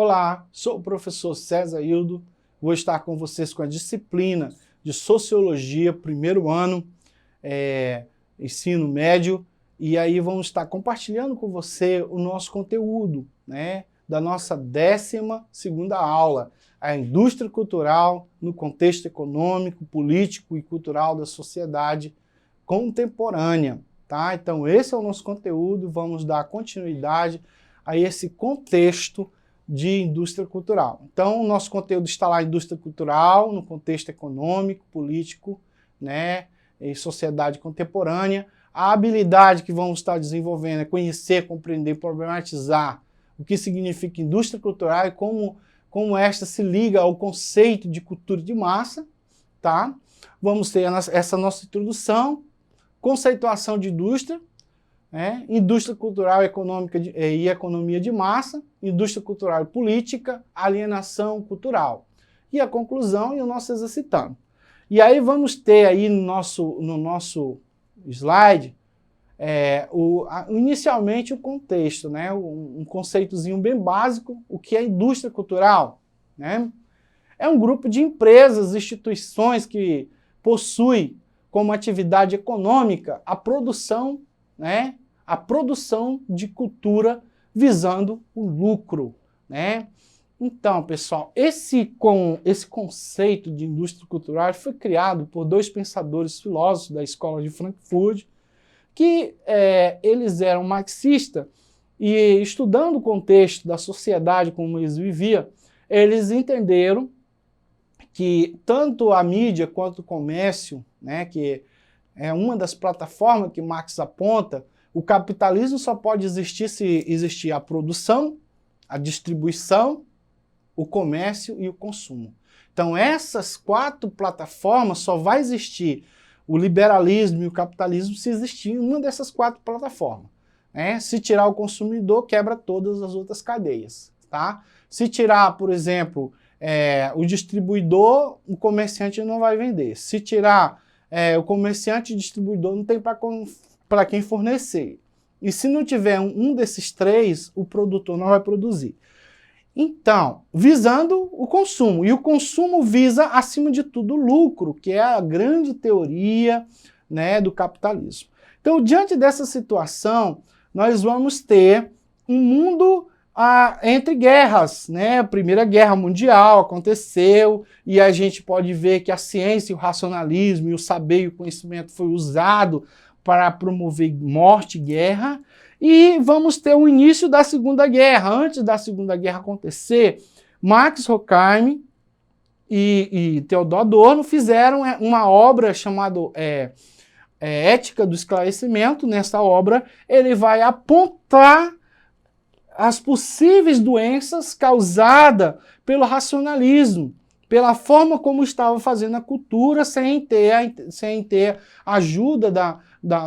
Olá, sou o professor César Hildo, vou estar com vocês com a disciplina de Sociologia, primeiro ano, ensino médio, e aí vamos estar compartilhando com você o nosso conteúdo, né, da nossa 12ª aula, a indústria cultural no contexto econômico, político e cultural da sociedade contemporânea, tá? Então esse é o nosso conteúdo, vamos dar continuidade a esse contexto de indústria cultural. Então, o nosso conteúdo está lá, indústria cultural, no contexto econômico, político, né, e sociedade contemporânea. A habilidade que vamos estar desenvolvendo é conhecer, compreender, problematizar o que significa indústria cultural e como esta se liga ao conceito de cultura de massa, tá? Vamos ter essa nossa introdução, conceituação de indústria, indústria cultural econômica e economia de massa, indústria cultural e política, alienação cultural. E a conclusão e o nosso exercitando. E aí vamos ter aí no nosso slide, inicialmente o contexto, né? Um conceitozinho bem básico, o que é indústria cultural, né? É um grupo de empresas, instituições que possui como atividade econômica a produção, né? A produção de cultura visando o lucro, né? Então, pessoal, esse conceito de indústria cultural foi criado por dois pensadores filósofos da escola de Frankfurt, que eles eram marxistas e, estudando o contexto da sociedade como eles viviam, eles entenderam que tanto a mídia quanto o comércio, né, que é uma das plataformas que Marx aponta, o capitalismo só pode existir se existir a produção, a distribuição, o comércio e o consumo. Então essas 4 plataformas só vai existir o liberalismo e o capitalismo se existir uma dessas 4 plataformas. Né? Se tirar o consumidor, quebra todas as outras cadeias. Tá? Se tirar, por exemplo, o distribuidor, o comerciante não vai vender. Se tirar o comerciante e o distribuidor, não tem para quem fornecer. E se não tiver um desses 3, o produtor não vai produzir. Então, visando o consumo. E o consumo visa, acima de tudo, o lucro, que é a grande teoria, né, do capitalismo. Então, diante dessa situação, nós vamos ter um mundo entre guerras, né? A Primeira Guerra Mundial aconteceu e a gente pode ver que a ciência, o racionalismo e o saber e o conhecimento foi usado para promover morte e guerra, e vamos ter o início da Segunda Guerra. Antes da Segunda Guerra acontecer, Max Horkheim e Theodor Adorno fizeram uma obra chamada Ética do Esclarecimento. Nessa obra, ele vai apontar as possíveis doenças causadas pelo racionalismo, pela forma como estava fazendo a cultura sem ter ajuda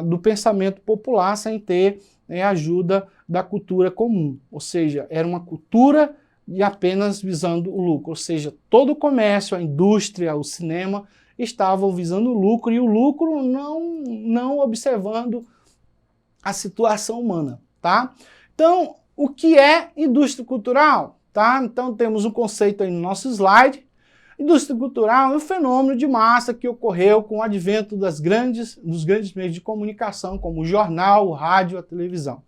do pensamento popular, sem ter ajuda da cultura comum. Ou seja, era uma cultura de apenas visando o lucro. Ou seja, todo o comércio, a indústria, o cinema estavam visando o lucro e o lucro não observando a situação humana. Tá? Então, o que é indústria cultural? Tá? Então, temos um conceito aí no nosso slide. Indústria cultural é um fenômeno de massa que ocorreu com o advento dos grandes meios de comunicação, como o jornal, o rádio, a televisão.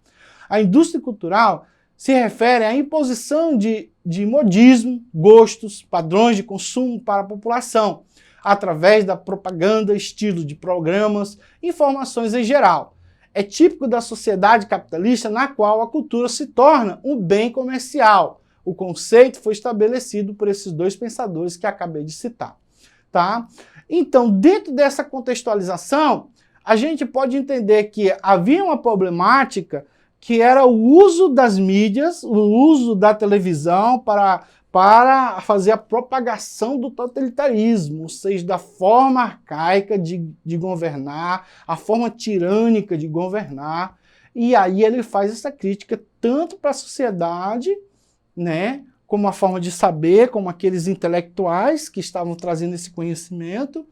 A indústria cultural se refere à imposição de modismo, gostos, padrões de consumo para a população, através da propaganda, estilo de programas, informações em geral. É típico da sociedade capitalista na qual a cultura se torna um bem comercial. O conceito foi estabelecido por esses dois pensadores que acabei de citar. Tá? Então, dentro dessa contextualização, a gente pode entender que havia uma problemática que era o uso das mídias, o uso da televisão para fazer a propagação do totalitarismo, ou seja, da forma arcaica de governar, a forma tirânica de governar. E aí ele faz essa crítica tanto para a sociedade, né, como uma forma de saber, como aqueles intelectuais que estavam trazendo esse conhecimento,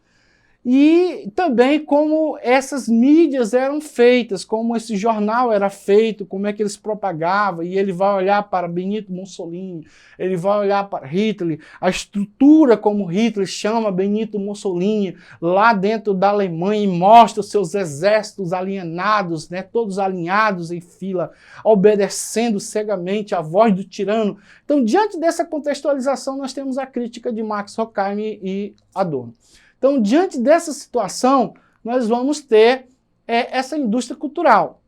E também como essas mídias eram feitas, como esse jornal era feito, como é que eles propagavam, e ele vai olhar para Benito Mussolini, ele vai olhar para Hitler, a estrutura como Hitler chama Benito Mussolini lá dentro da Alemanha e mostra os seus exércitos alienados, né, todos alinhados em fila, obedecendo cegamente à voz do tirano. Então, diante dessa contextualização, nós temos a crítica de Max Horkheim e Adorno. Então, diante dessa situação, nós vamos ter essa indústria cultural,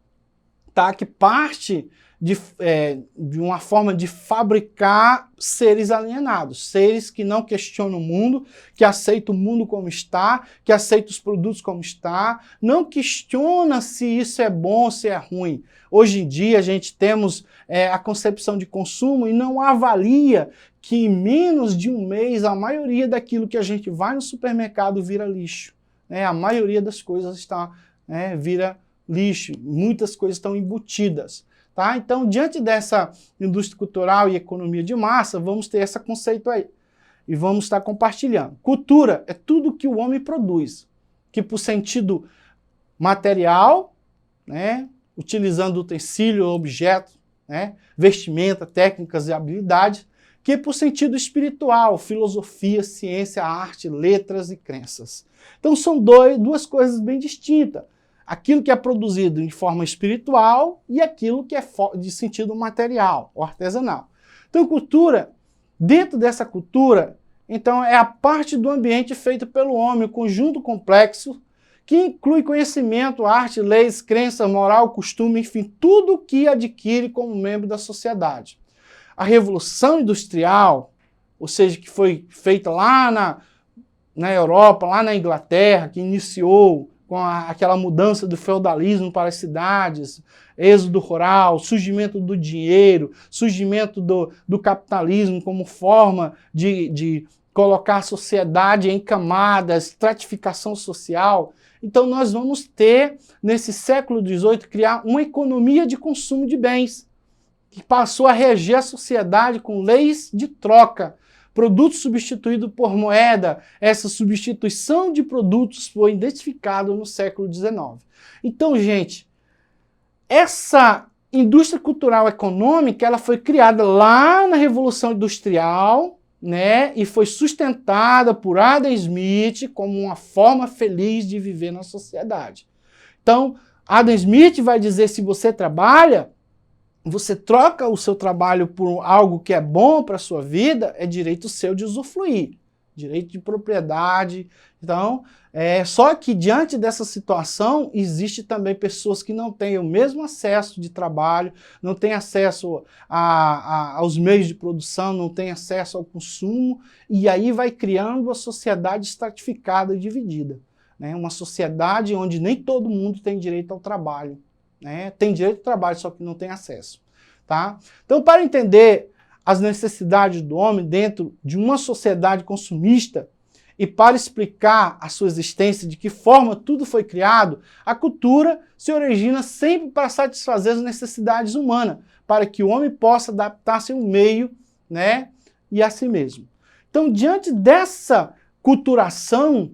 tá? Que parte de uma forma de fabricar seres alienados, seres que não questionam o mundo, que aceitam o mundo como está, que aceitam os produtos como está, não questiona se isso é bom ou se é ruim. Hoje em dia, a gente temos a concepção de consumo e não avalia que em menos de um mês a maioria daquilo que a gente vai no supermercado vira lixo. Né? A maioria das coisas vira lixo, muitas coisas estão embutidas. Tá? Então, diante dessa indústria cultural e economia de massa, vamos ter esse conceito aí. E vamos estar compartilhando. Cultura é tudo que o homem produz, que por sentido material, né, utilizando utensílio, objeto, né, vestimenta, técnicas e habilidades, que por sentido espiritual, filosofia, ciência, arte, letras e crenças. Então são duas coisas bem distintas. Aquilo que é produzido de forma espiritual e aquilo que é de sentido material, ou artesanal. Então cultura, dentro dessa cultura, então é a parte do ambiente feito pelo homem, um conjunto complexo, que inclui conhecimento, arte, leis, crença, moral, costume, enfim, tudo o que adquire como membro da sociedade. A Revolução Industrial, ou seja, que foi feita lá na Europa, lá na Inglaterra, que iniciou com aquela mudança do feudalismo para as cidades, êxodo rural, surgimento do dinheiro, surgimento do capitalismo como forma de colocar a sociedade em camadas, estratificação social. Então nós vamos ter, nesse século XVIII, criar uma economia de consumo de bens, que passou a reger a sociedade com leis de troca, produto substituído por moeda. Essa substituição de produtos foi identificada no século XIX. Então, gente, essa indústria cultural econômica, ela foi criada lá na Revolução Industrial, né, e foi sustentada por Adam Smith como uma forma feliz de viver na sociedade. Então, Adam Smith vai dizer, se você trabalha, você troca o seu trabalho por algo que é bom para a sua vida, é direito seu de usufruir, direito de propriedade. Então, só que diante dessa situação, existe também pessoas que não têm o mesmo acesso de trabalho, não têm acesso aos meios de produção, não têm acesso ao consumo, e aí vai criando a sociedade estratificada e dividida. Né? Uma sociedade onde nem todo mundo tem direito ao trabalho. Né? Tem direito ao trabalho, só que não tem acesso. Tá? Então, para entender as necessidades do homem dentro de uma sociedade consumista e para explicar a sua existência, de que forma tudo foi criado, a cultura se origina sempre para satisfazer as necessidades humanas, para que o homem possa adaptar-se ao meio, né, e a si mesmo. Então, diante dessa culturação,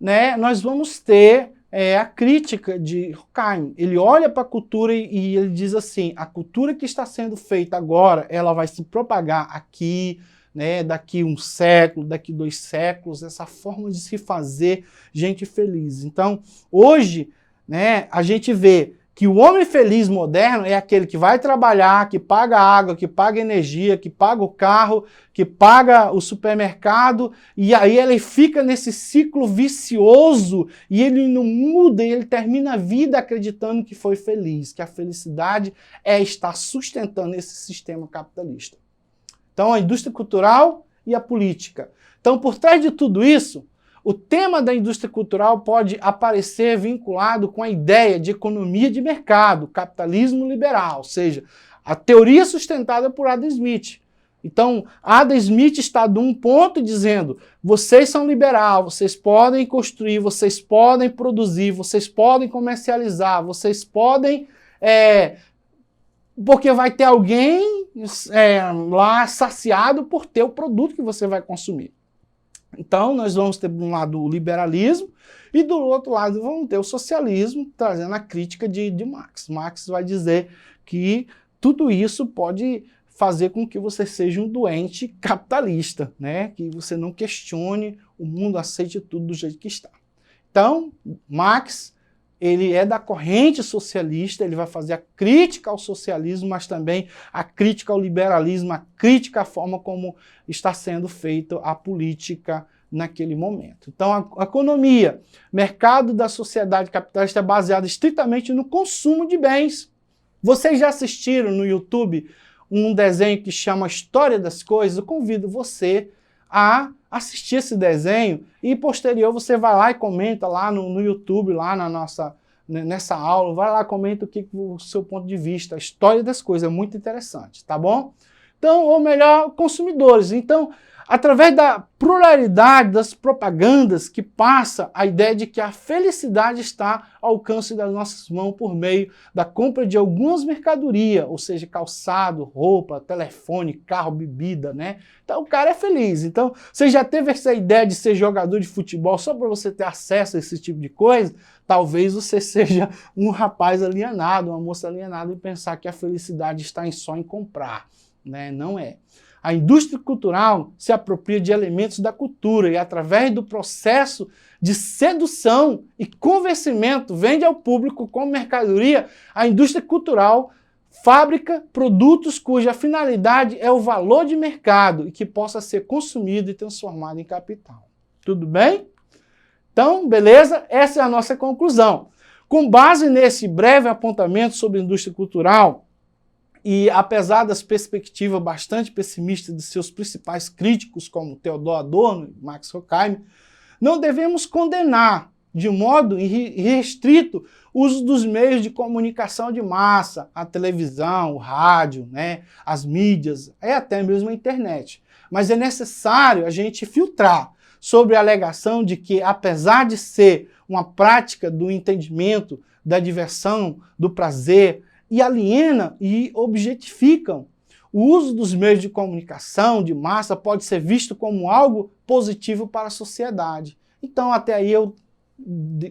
né, nós vamos ter a crítica de Horkheim. Ele olha para a cultura e ele diz assim, a cultura que está sendo feita agora, ela vai se propagar aqui, né, daqui um século, daqui 2 séculos, essa forma de se fazer gente feliz. Então, hoje, né, a gente vê que o homem feliz moderno é aquele que vai trabalhar, que paga água, que paga energia, que paga o carro, que paga o supermercado, e aí ele fica nesse ciclo vicioso e ele não muda, e ele termina a vida acreditando que foi feliz, que a felicidade é estar sustentando esse sistema capitalista. Então, a indústria cultural e a política. Então, por trás de tudo isso, o tema da indústria cultural pode aparecer vinculado com a ideia de economia de mercado, capitalismo liberal, ou seja, a teoria sustentada por Adam Smith. Então, Adam Smith está de um ponto dizendo, vocês são liberal, vocês podem construir, vocês podem produzir, vocês podem comercializar, vocês podem... porque vai ter alguém lá saciado por ter o produto que você vai consumir. Então, nós vamos ter, de um lado, o liberalismo, e do outro lado, vamos ter o socialismo, trazendo a crítica de Marx. Marx vai dizer que tudo isso pode fazer com que você seja um doente capitalista, né? Que você não questione o mundo, aceite tudo do jeito que está. Então, Marx, ele é da corrente socialista, ele vai fazer a crítica ao socialismo, mas também a crítica ao liberalismo, a crítica à forma como está sendo feita a política naquele momento. Então, a economia, mercado da sociedade capitalista é baseado estritamente no consumo de bens. Vocês já assistiram no YouTube um desenho que chama História das Coisas? Eu convido você a assistir esse desenho e posterior você vai lá e comenta lá no YouTube, lá nessa aula, vai lá, comenta o seu ponto de vista, a história das coisas, é muito interessante, tá bom? Então, ou melhor, consumidores. Então, através da pluralidade das propagandas que passa a ideia de que a felicidade está ao alcance das nossas mãos por meio da compra de algumas mercadorias, ou seja, calçado, roupa, telefone, carro, bebida, né? Então o cara é feliz. Então você já teve essa ideia de ser jogador de futebol só para você ter acesso a esse tipo de coisa? Talvez você seja um rapaz alienado, uma moça alienada e pensar que a felicidade está só em comprar, né? Não é. A indústria cultural se apropria de elementos da cultura e, através do processo de sedução e convencimento, vende ao público como mercadoria. A indústria cultural fabrica produtos cuja finalidade é o valor de mercado e que possa ser consumido e transformado em capital. Tudo bem? Então, beleza? Essa é a nossa conclusão. Com base nesse breve apontamento sobre a indústria cultural, e apesar das perspectivas bastante pessimistas de seus principais críticos, como Theodor Adorno e Max Horkheimer, não devemos condenar de modo irrestrito o uso dos meios de comunicação de massa, a televisão, o rádio, né, as mídias, até mesmo a internet. Mas é necessário a gente filtrar sobre a alegação de que, apesar de ser uma prática do entendimento, da diversão, do prazer, e aliena e objetificam. O uso dos meios de comunicação de massa pode ser visto como algo positivo para a sociedade. Então, até aí eu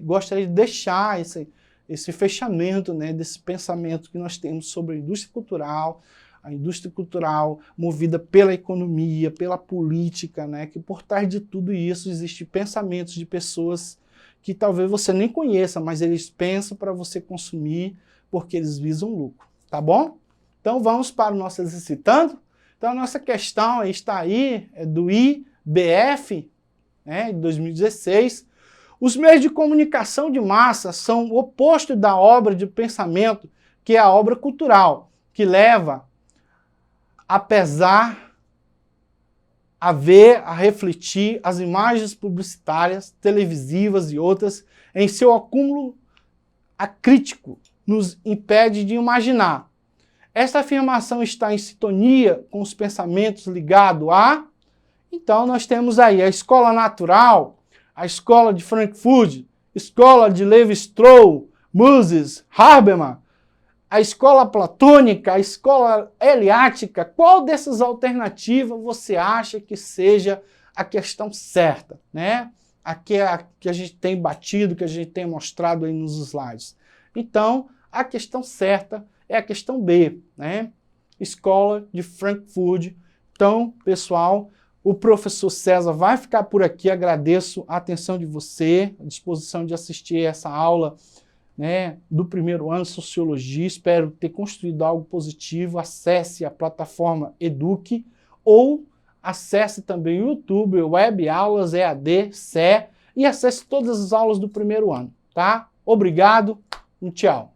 gostaria de deixar esse fechamento, né, desse pensamento que nós temos sobre a indústria cultural movida pela economia, pela política, né, que por trás de tudo isso existem pensamentos de pessoas que talvez você nem conheça, mas eles pensam para você consumir, porque eles visam lucro, tá bom? Então vamos para o nosso exercitando. Então a nossa questão está aí, é do IBF, né, de 2016. Os meios de comunicação de massa são o oposto da obra de pensamento, que é a obra cultural, que leva a pesar, a ver, a refletir as imagens publicitárias, televisivas e outras em seu acúmulo acrítico, nos impede de imaginar. Esta afirmação está em sintonia com os pensamentos ligados a... Então nós temos aí a escola natural, a escola de Frankfurt, escola de Levi-Strauss, Mises, Habermas, a escola platônica, a escola eleática. Qual dessas alternativas você acha que seja a questão certa, né? A que a gente tem batido, que a gente tem mostrado aí nos slides. Então, a questão certa é a questão B, né? Escola de Frankfurt. Então, pessoal, o professor César vai ficar por aqui. Agradeço a atenção de você, a disposição de assistir essa aula, né, do primeiro ano de Sociologia. Espero ter construído algo positivo. Acesse a plataforma Eduque ou acesse também o YouTube, Web Aulas EAD, CE, e acesse todas as aulas do primeiro ano, tá? Obrigado, tchau.